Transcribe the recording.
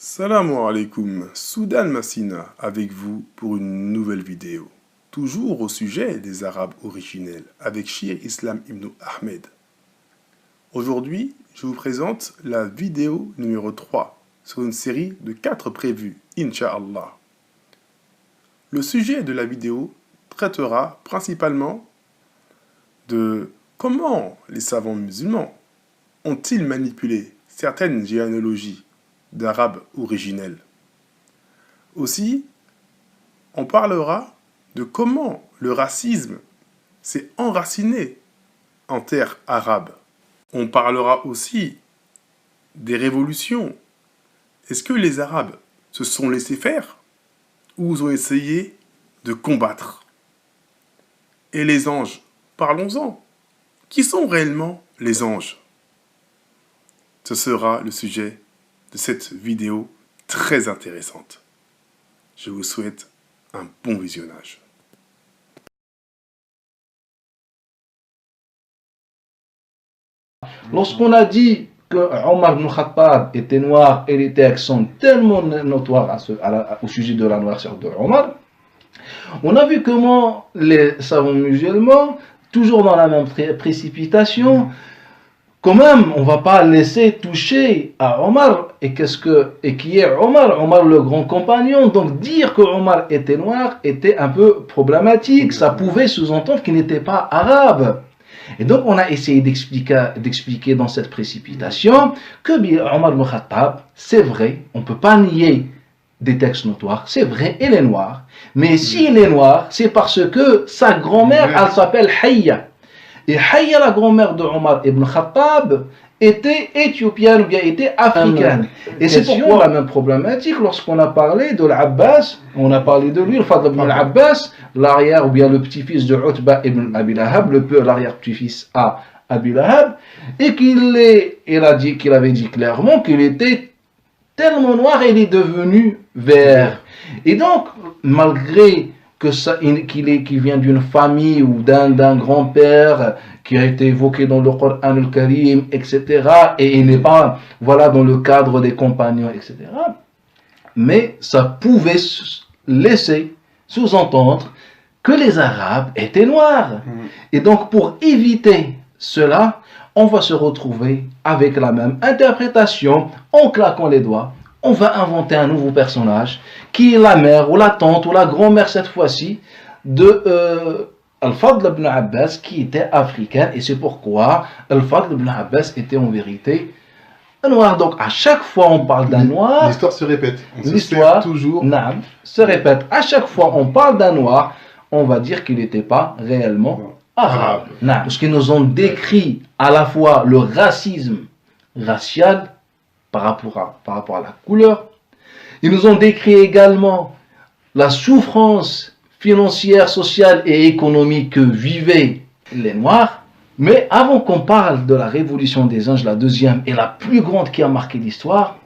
Salam alaikum, Soudan Massina avec vous pour une nouvelle vidéo. Toujours au sujet des Arabes originels avec Shir Islam ibn Ahmed. Aujourd'hui, je vous présente la vidéo numéro 3 sur une série de 4 prévues, Inch'Allah. Le sujet de la vidéo traitera principalement de comment les savants musulmans ont-ils manipulé certaines généalogies d'Arabes originels. Aussi, on parlera de comment le racisme s'est enraciné en terre arabe. On parlera aussi des révolutions. Est-ce que les Arabes se sont laissés faire ou ont essayé de combattre? Et les anges, parlons-en. Qui sont réellement les anges? Ce sera le sujet de cette vidéo très intéressante. Je vous souhaite un bon visionnage. Lorsqu'on a dit que Omar ibn Khattab était noir et les textes sont tellement notoires au sujet de la noirceur de Omar, on a vu comment les savants musulmans, toujours dans la même précipitation, quand même, on ne va pas laisser toucher à Omar. Et qui est Omar? Omar, le grand compagnon. Donc, dire que Omar était noir était un peu problématique. Ça pouvait sous-entendre qu'il n'était pas arabe. Et donc, on a essayé d'expliquer dans cette précipitation que Omar ibn Khattab, c'est vrai, on ne peut pas nier des textes notoires, c'est vrai, il est noir. Mais s'il est noir, c'est parce que sa grand-mère, elle s'appelle Hayya. Et Hayya, la grand-mère de Omar ibn Khattab, était éthiopienne ou bien était africaine. Et c'est pourquoi la même problématique lorsqu'on a parlé de l'Abbas, on a parlé de lui, le Fadl ibn al-Abbas, l'arrière ou bien le petit-fils de Utba ibn Abi Lahab, l'arrière-petit-fils à Abi Lahab, et qu'il avait dit clairement qu'il était tellement noir et il est devenu vert. Et donc, malgré qu'il vient d'une famille ou d'un grand-père qui a été évoqué dans le Coran al-Karim, etc. Et il n'est pas, dans le cadre des compagnons, etc. Mais ça pouvait laisser sous-entendre que les Arabes étaient noirs. Et donc, pour éviter cela, on va se retrouver avec la même interprétation en claquant les doigts. On va inventer un nouveau personnage qui est la mère ou la tante ou la grand-mère cette fois-ci de Al-Fadl ibn Abbas qui était africain, et c'est pourquoi Al-Fadl ibn Abbas était en vérité un noir. Donc à chaque fois on parle d'un noir, l'histoire se répète. L'histoire se répète. À chaque fois on parle d'un noir, on va dire qu'il n'était pas réellement arabe. Parce qu'ils nous ont décrit à la fois le racisme racial par rapport à la couleur. Ils nous ont décrit également la souffrance financière, sociale et économique que vivaient les Noirs. Mais avant qu'on parle de la révolution des anges, la deuxième et la plus grande qui a marqué l'histoire,